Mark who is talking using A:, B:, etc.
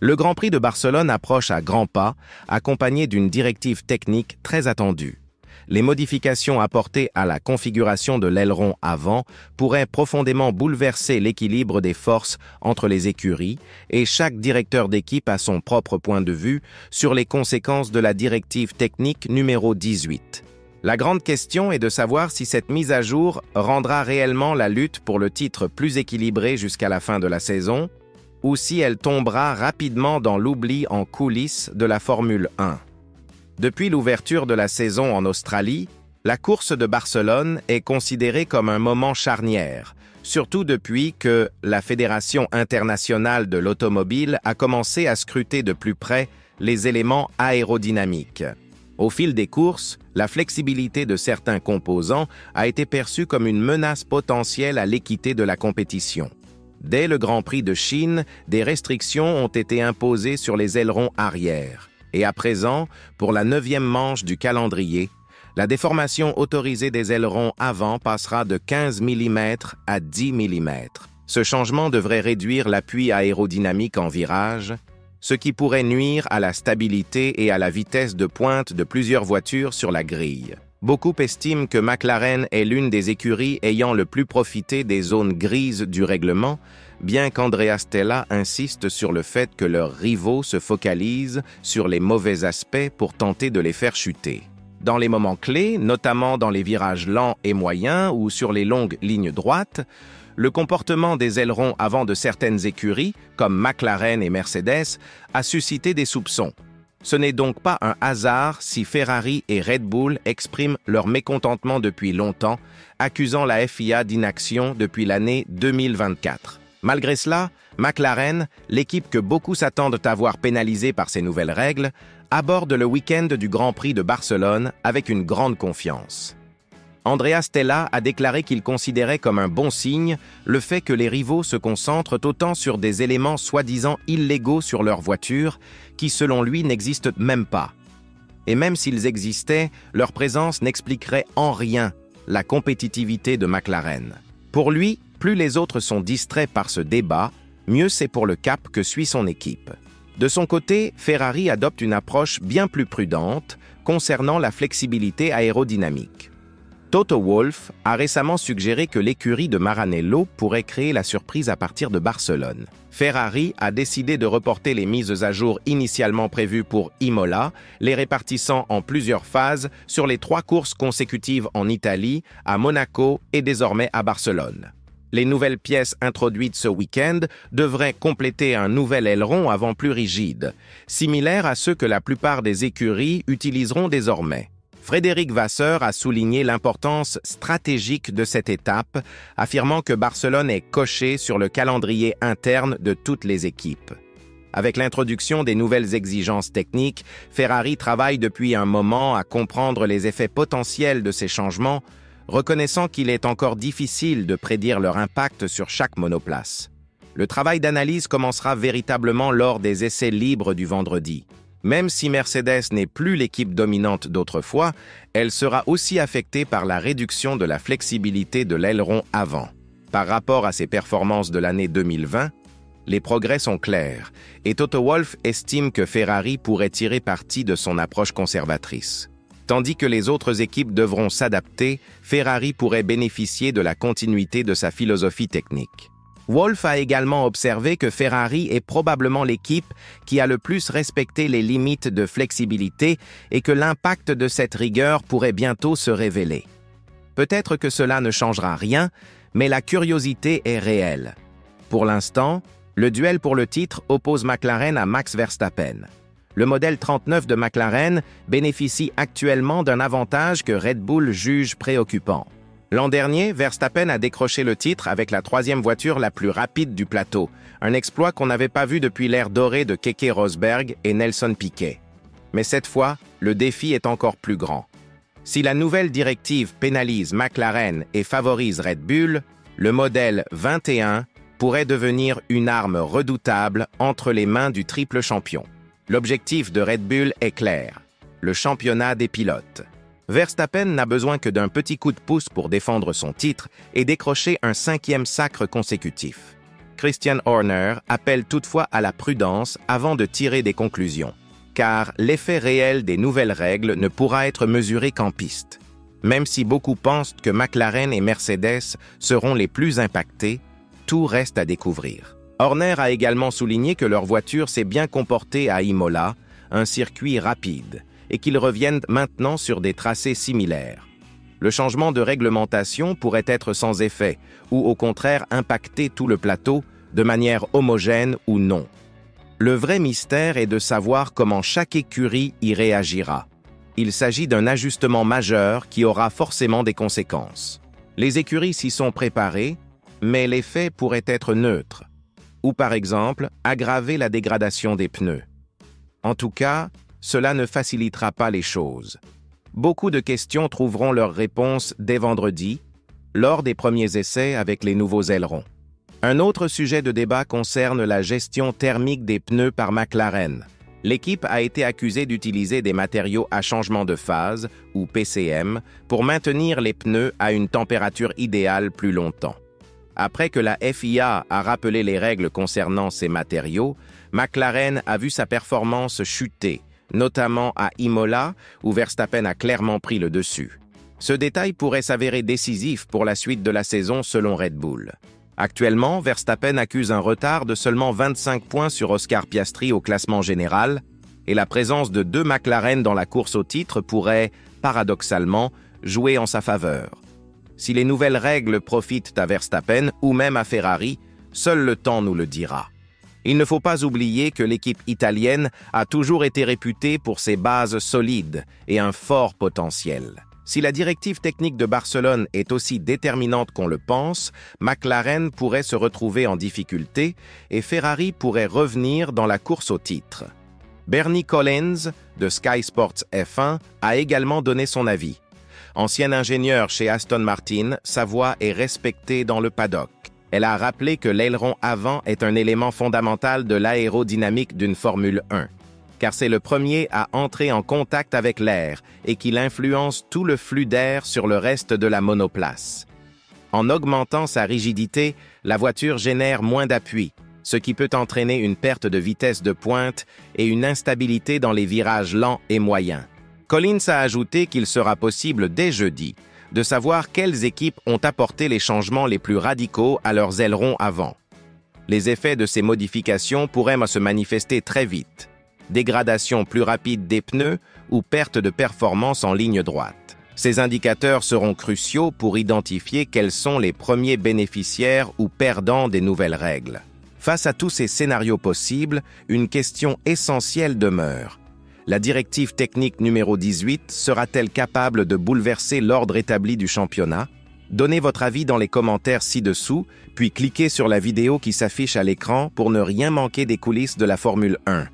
A: Le Grand Prix de Barcelone approche à grands pas, accompagné d'une directive technique très attendue. Les modifications apportées à la configuration de l'aileron avant pourraient profondément bouleverser l'équilibre des forces entre les écuries et chaque directeur d'équipe a son propre point de vue sur les conséquences de la directive technique numéro 18. La grande question est de savoir si cette mise à jour rendra réellement la lutte pour le titre plus équilibrée jusqu'à la fin de la saison ou si elle tombera rapidement dans l'oubli en coulisses de la Formule 1. Depuis l'ouverture de la saison en Australie, la course de Barcelone est considérée comme un moment charnière, surtout depuis que la Fédération internationale de l'automobile a commencé à scruter de plus près les éléments aérodynamiques. Au fil des courses, la flexibilité de certains composants a été perçue comme une menace potentielle à l'équité de la compétition. Dès le Grand Prix de Chine, des restrictions ont été imposées sur les ailerons arrière. Et à présent, pour la 9e manche du calendrier, la déformation autorisée des ailerons avant passera de 15 mm à 10 mm. Ce changement devrait réduire l'appui aérodynamique en virage, ce qui pourrait nuire à la stabilité et à la vitesse de pointe de plusieurs voitures sur la grille. Beaucoup estiment que McLaren est l'une des écuries ayant le plus profité des zones grises du règlement, bien qu'Andrea Stella insiste sur le fait que leurs rivaux se focalisent sur les mauvais aspects pour tenter de les faire chuter. Dans les moments clés, notamment dans les virages lents et moyens ou sur les longues lignes droites, le comportement des ailerons avant de certaines écuries, comme McLaren et Mercedes, a suscité des soupçons. Ce n'est donc pas un hasard si Ferrari et Red Bull expriment leur mécontentement depuis longtemps, accusant la FIA d'inaction depuis l'année 2024. Malgré cela, McLaren, l'équipe que beaucoup s'attendent à voir pénalisée par ces nouvelles règles, aborde le week-end du Grand Prix de Barcelone avec une grande confiance. Andrea Stella a déclaré qu'il considérait comme un bon signe le fait que les rivaux se concentrent autant sur des éléments soi-disant illégaux sur leur voiture qui, selon lui, n'existent même pas. Et même s'ils existaient, leur présence n'expliquerait en rien la compétitivité de McLaren. Pour lui, plus les autres sont distraits par ce débat, mieux c'est pour le cap que suit son équipe. De son côté, Ferrari adopte une approche bien plus prudente concernant la flexibilité aérodynamique. Toto Wolff a récemment suggéré que l'écurie de Maranello pourrait créer la surprise à partir de Barcelone. Ferrari a décidé de reporter les mises à jour initialement prévues pour Imola, les répartissant en plusieurs phases sur les 3 courses consécutives en Italie, à Monaco et désormais à Barcelone. Les nouvelles pièces introduites ce week-end devraient compléter un nouvel aileron avant plus rigide, similaire à ceux que la plupart des écuries utiliseront désormais. Frédéric Vasseur a souligné l'importance stratégique de cette étape, affirmant que Barcelone est coché sur le calendrier interne de toutes les équipes. Avec l'introduction des nouvelles exigences techniques, Ferrari travaille depuis un moment à comprendre les effets potentiels de ces changements, reconnaissant qu'il est encore difficile de prédire leur impact sur chaque monoplace. Le travail d'analyse commencera véritablement lors des essais libres du vendredi. Même si Mercedes n'est plus l'équipe dominante d'autrefois, elle sera aussi affectée par la réduction de la flexibilité de l'aileron avant. Par rapport à ses performances de l'année 2020, les progrès sont clairs, et Toto Wolff estime que Ferrari pourrait tirer parti de son approche conservatrice. Tandis que les autres équipes devront s'adapter, Ferrari pourrait bénéficier de la continuité de sa philosophie technique. Wolff a également observé que Ferrari est probablement l'équipe qui a le plus respecté les limites de flexibilité et que l'impact de cette rigueur pourrait bientôt se révéler. Peut-être que cela ne changera rien, mais la curiosité est réelle. Pour l'instant, le duel pour le titre oppose McLaren à Max Verstappen. Le modèle 39 de McLaren bénéficie actuellement d'un avantage que Red Bull juge préoccupant. L'an dernier, Verstappen a décroché le titre avec la 3e voiture la plus rapide du plateau, un exploit qu'on n'avait pas vu depuis l'ère dorée de Keke Rosberg et Nelson Piquet. Mais cette fois, le défi est encore plus grand. Si la nouvelle directive pénalise McLaren et favorise Red Bull, le modèle 21 pourrait devenir une arme redoutable entre les mains du triple champion. L'objectif de Red Bull est clair, le championnat des pilotes. Verstappen n'a besoin que d'un petit coup de pouce pour défendre son titre et décrocher un 5e sacre consécutif. Christian Horner appelle toutefois à la prudence avant de tirer des conclusions, car l'effet réel des nouvelles règles ne pourra être mesuré qu'en piste. Même si beaucoup pensent que McLaren et Mercedes seront les plus impactés, tout reste à découvrir. Horner a également souligné que leur voiture s'est bien comportée à Imola, un circuit rapide, et qu'ils reviennent maintenant sur des tracés similaires. Le changement de réglementation pourrait être sans effet, ou au contraire impacter tout le plateau de manière homogène ou non. Le vrai mystère est de savoir comment chaque écurie y réagira. Il s'agit d'un ajustement majeur qui aura forcément des conséquences. Les écuries s'y sont préparées, mais l'effet pourrait être neutre, ou par exemple aggraver la dégradation des pneus. En tout cas, cela ne facilitera pas les choses. Beaucoup de questions trouveront leur réponse dès vendredi, lors des premiers essais avec les nouveaux ailerons. Un autre sujet de débat concerne la gestion thermique des pneus par McLaren. L'équipe a été accusée d'utiliser des matériaux à changement de phase, ou PCM, pour maintenir les pneus à une température idéale plus longtemps. Après que la FIA a rappelé les règles concernant ces matériaux, McLaren a vu sa performance chuter, notamment à Imola, où Verstappen a clairement pris le dessus. Ce détail pourrait s'avérer décisif pour la suite de la saison selon Red Bull. Actuellement, Verstappen accuse un retard de seulement 25 points sur Oscar Piastri au classement général, et la présence de 2 McLaren dans la course au titre pourrait, paradoxalement, jouer en sa faveur. Si les nouvelles règles profitent à Verstappen ou même à Ferrari, seul le temps nous le dira. Il ne faut pas oublier que l'équipe italienne a toujours été réputée pour ses bases solides et un fort potentiel. Si la directive technique de Barcelone est aussi déterminante qu'on le pense, McLaren pourrait se retrouver en difficulté et Ferrari pourrait revenir dans la course au titre. Bernie Collins, de Sky Sports F1, a également donné son avis. Ancien ingénieur chez Aston Martin, sa voix est respectée dans le paddock. Elle a rappelé que l'aileron avant est un élément fondamental de l'aérodynamique d'une Formule 1, car c'est le premier à entrer en contact avec l'air et qu'il influence tout le flux d'air sur le reste de la monoplace. En augmentant sa rigidité, la voiture génère moins d'appui, ce qui peut entraîner une perte de vitesse de pointe et une instabilité dans les virages lents et moyens. Collins a ajouté qu'il sera possible dès jeudi de savoir quelles équipes ont apporté les changements les plus radicaux à leurs ailerons avant. Les effets de ces modifications pourraient se manifester très vite. Dégradation plus rapide des pneus ou perte de performance en ligne droite. Ces indicateurs seront cruciaux pour identifier quels sont les premiers bénéficiaires ou perdants des nouvelles règles. Face à tous ces scénarios possibles, une question essentielle demeure. La directive technique numéro 18 sera-t-elle capable de bouleverser l'ordre établi du championnat? Donnez votre avis dans les commentaires ci-dessous, puis cliquez sur la vidéo qui s'affiche à l'écran pour ne rien manquer des coulisses de la Formule 1.